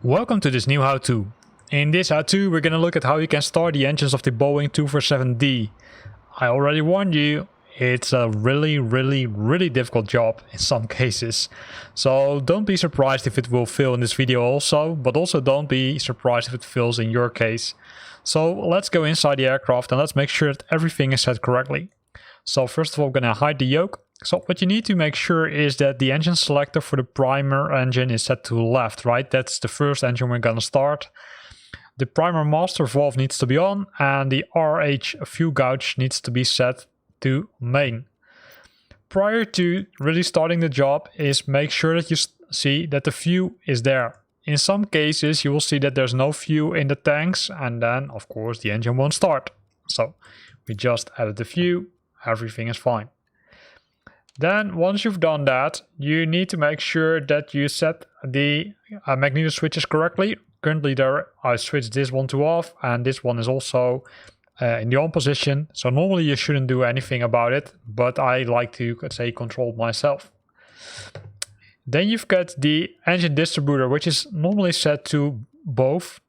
Welcome to this new how-to. In this how-to we're gonna look at how you can start the engines of the Boeing 247D. I already warned you, it's a really difficult job in some cases. So don't be surprised if it will fail in this video also, but also don't be surprised if it fails in your case. So let's go inside the aircraft and let's make sure that everything is set correctly. So first of all, I'm gonna hide the yoke. So what you need to make sure is that the engine selector for the primer engine is set to left, right? That's the first engine we're gonna start. The primer master valve needs to be on and the RH fuel gauge needs to be set to main. Prior to really starting the job is make sure that you see that the fuel is there. In some cases you will see that there's no fuel in the tanks and then of course the engine won't start. So we just added the fuel, everything is fine. Then once you've done that, you need to make sure that you set the magneto switches correctly. Currently there I switched this one to off and this one is also in the on position. So normally you shouldn't do anything about it, but I like to, let's say, control myself. Then you've got the engine distributor, which is normally set to both,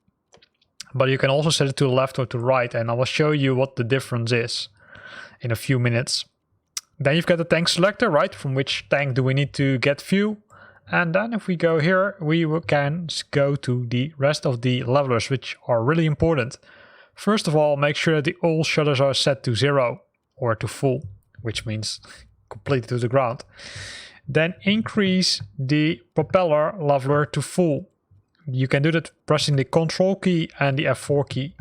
but you can also set it to the left or to right, and I will show you what the difference is in a few minutes. Then you've got the tank selector, right? From which tank do we need to get fuel? And then if we go here, we can go to the rest of the levelers, which are really important. First of all, make sure that all shutters are set to 0 or to full, which means completely to the ground. Then increase the propeller leveler to full. You can do that pressing the Control key and the F4 key.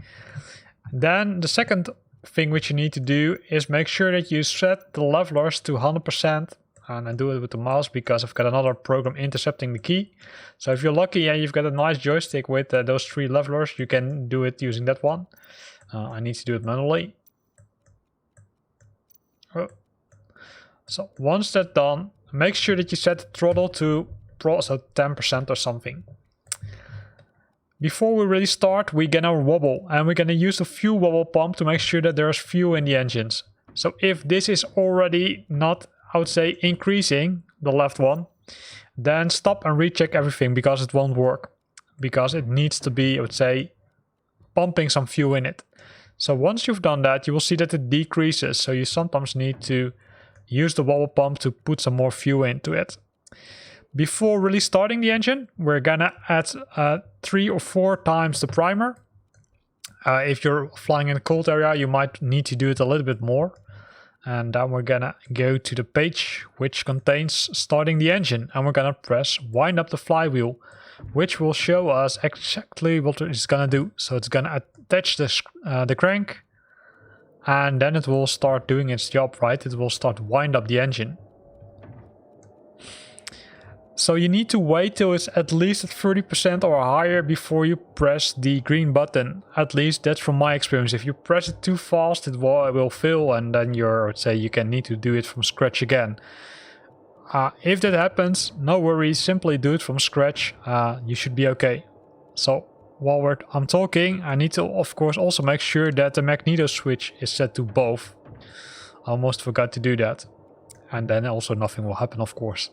Then the second thing which you need to do is make sure that you set the levelers to 100%, and I do it with the mouse because I've got another program intercepting the key. So if you're lucky and you've got a nice joystick with those 3 levelers, you can do it using that one. I need to do it manually. Oh. So once that's done, make sure that you set the throttle to 10% or something. Before we really start, we're gonna wobble and we're gonna use the fuel wobble pump to make sure that there's fuel in the engines. So if this is already not, I would say, increasing, the left one, then stop and recheck everything because it won't work. Because it needs to be, I would say, pumping some fuel in it. So once you've done that, you will see that it decreases. So you sometimes need to use the wobble pump to put some more fuel into it. Before really starting the engine, we're gonna add 3 or 4 times the primer. If you're flying in a cold area, you might need to do it a little bit more. And then we're gonna go to the page which contains starting the engine, and we're gonna press wind up the flywheel, which will show us exactly what it's gonna do. So it's gonna attach the crank, and then it will start doing its job, right? It will start wind up the engine. So you need to wait till it's at least at 30% or higher before you press the green button. At least that's from my experience. If you press it too fast, it will fail, and then you can need to do it from scratch again. If that happens, no worries, simply do it from scratch. You should be okay. So while I'm talking, I need to of course also make sure that the magneto switch is set to both. I almost forgot to do that. And then also nothing will happen, of course.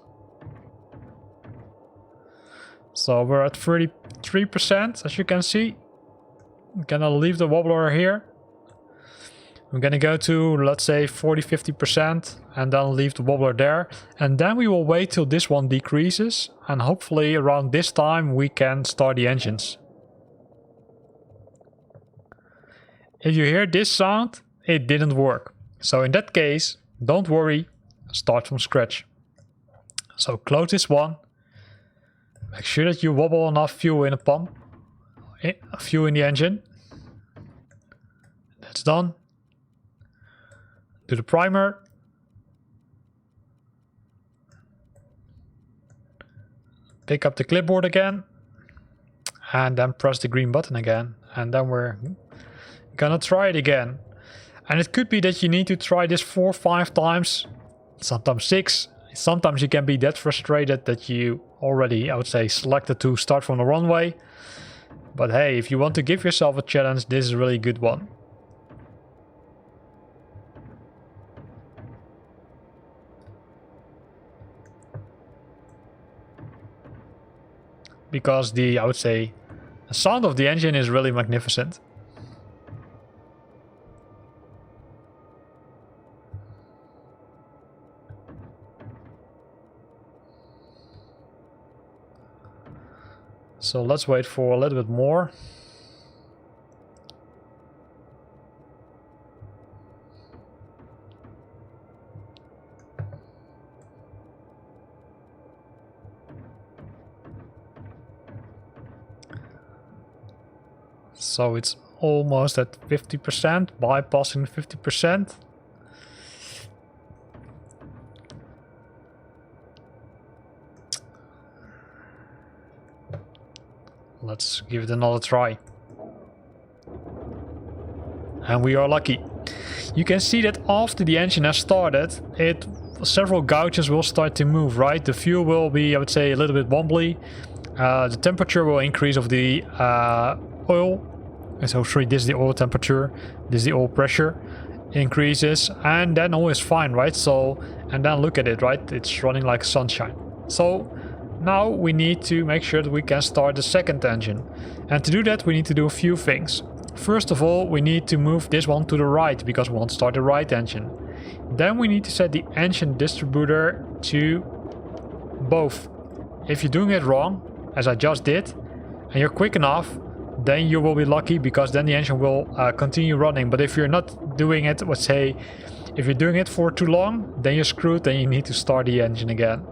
So we're at 33%, as you can see. I'm gonna leave the wobbler here. We're gonna go to, let's say, 40-50% and then leave the wobbler there. And then we will wait till this one decreases, and hopefully around this time we can start the engines. If you hear this sound, it didn't work. So in that case, don't worry, start from scratch. So close this one. Make sure that you wobble enough fuel in the pump, fuel in the engine. That's done. Do the primer. Pick up the clipboard again. And then press the green button again. And then we're gonna try it again. And it could be that you need to try this 4 or 5 times, sometimes 6. Sometimes you can be that frustrated that you already, I would say, selected to start from the runway. But hey, if you want to give yourself a challenge, this is a really good one. because I would say, the sound of the engine is really magnificent. So let's wait for a little bit more. So it's almost at 50%, bypassing 50%. Let's give it another try. And we are lucky. You can see that after the engine has started, several gouges will start to move, right? The fuel will be, I would say, a little bit wobbly. The temperature will increase of the oil. So sorry, this is the oil temperature, this is the oil pressure increases, and then all is fine, right? So, and then look at it, right? It's running like sunshine. So now we need to make sure that we can start the second engine. And to do that, we need to do a few things. First of all, we need to move this one to the right because we want to start the right engine. Then we need to set the engine distributor to both. If you're doing it wrong, as I just did, and you're quick enough, then you will be lucky because then the engine will continue running. But if you're not doing it, let's say, if you're doing it for too long, then you're screwed, then you need to start the engine again.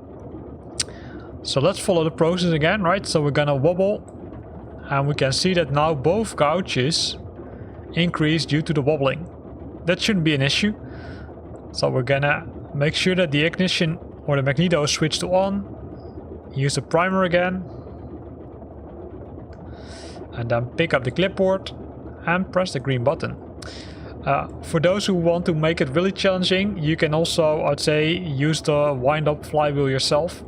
So let's follow the process again, right? So we're gonna wobble, and we can see that now both gouges increase due to the wobbling. That shouldn't be an issue. So we're gonna make sure that the ignition or the magneto is switched to on. Use the primer again. And then pick up the clipboard and press the green button. For those who want to make it really challenging, you can also, I'd say, use the wind-up flywheel yourself.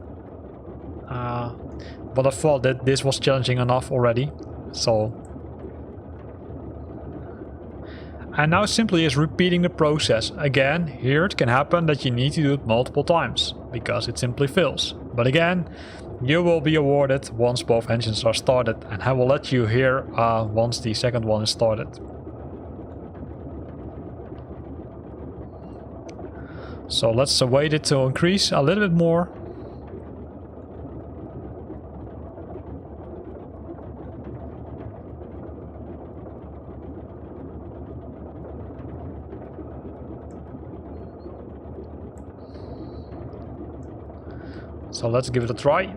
But I thought that this was challenging enough already. So, and now simply is repeating the process. Again, here it can happen that you need to do it multiple times because it simply fails. But again, you will be awarded once both engines are started, and I will let you hear once the second one is started. So let's wait it to increase a little bit more. So let's give it a try.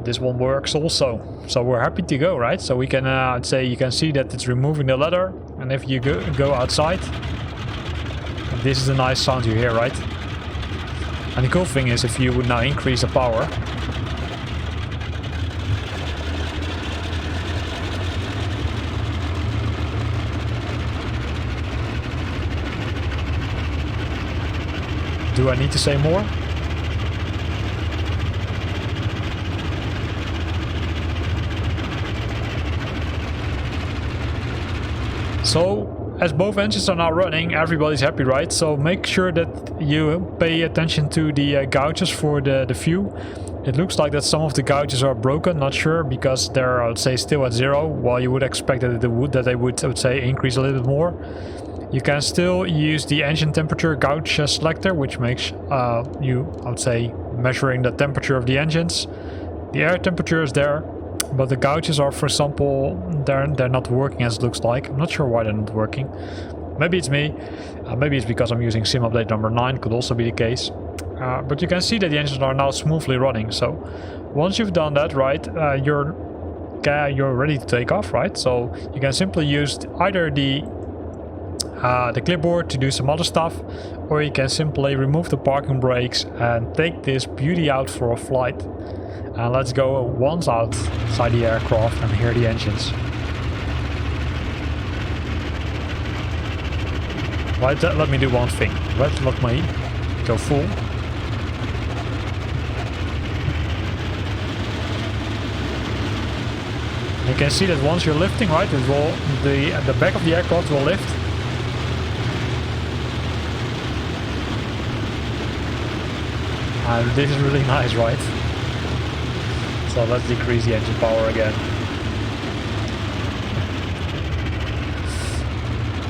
This one works also, so we're happy to go, right? So we can, I'd say, you can see that it's removing the leather, and if you go outside, this is the nice sound you hear, right? And the cool thing is, if you would now increase the power, do I need to say more? So, as both engines are now running, everybody's happy, right? So make sure that you pay attention to the gouges for the fuel. It looks like that some of the gouges are broken, not sure, because they're, I would say, still at 0, while you would expect that they would, I would say, increase a little bit more. You can still use the engine temperature gauge selector, which makes you, I would say, measuring the temperature of the engines. The air temperature is there, but the gouges are, for example, they're not working as it looks like. I'm not sure why they're not working. Maybe it's me. Maybe it's because I'm using sim update number 9, could also be the case. But you can see that the engines are now smoothly running. So once you've done that, right, you're ready to take off, right? So you can simply use either the clipboard to do some other stuff, or you can simply remove the parking brakes and take this beauty out for a flight. And let's go once outside the aircraft and hear the engines. Right, let me do one thing. Let me go full. You can see that once you're lifting, right, it will, the back of the aircraft will lift. And this is really nice, right? So let's decrease the engine power again.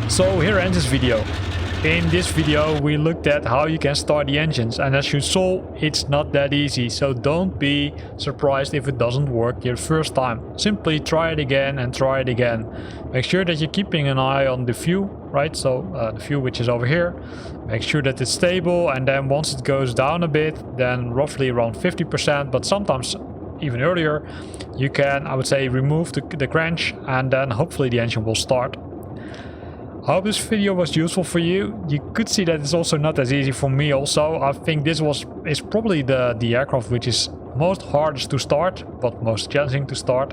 So here ends this video. In this video we looked at how you can start the engines, and as you saw, it's not that easy, so don't be surprised if it doesn't work your first time. Simply try it again and try it again. Make sure that you're keeping an eye on the fuel, right? So the fuel which is over here. Make sure that it's stable, and then once it goes down a bit, then roughly around 50%, but sometimes even earlier, you can, I would say, remove the crank, and then hopefully the engine will start. I hope this video was useful for you. You could see that it's also not as easy for me also. I think this is probably the aircraft which is most hardest to start, but most challenging to start.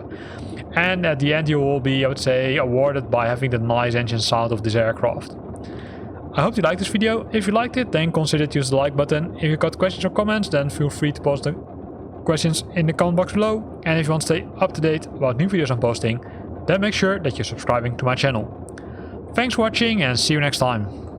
And at the end you will be, I would say, awarded by having the nice engine sound of this aircraft. I hope you liked this video. If you liked it, then consider to use the like button. If you got questions or comments, then feel free to post the questions in the comment box below. And if you want to stay up to date about new videos I'm posting, then make sure that you're subscribing to my channel. Thanks for watching and see you next time.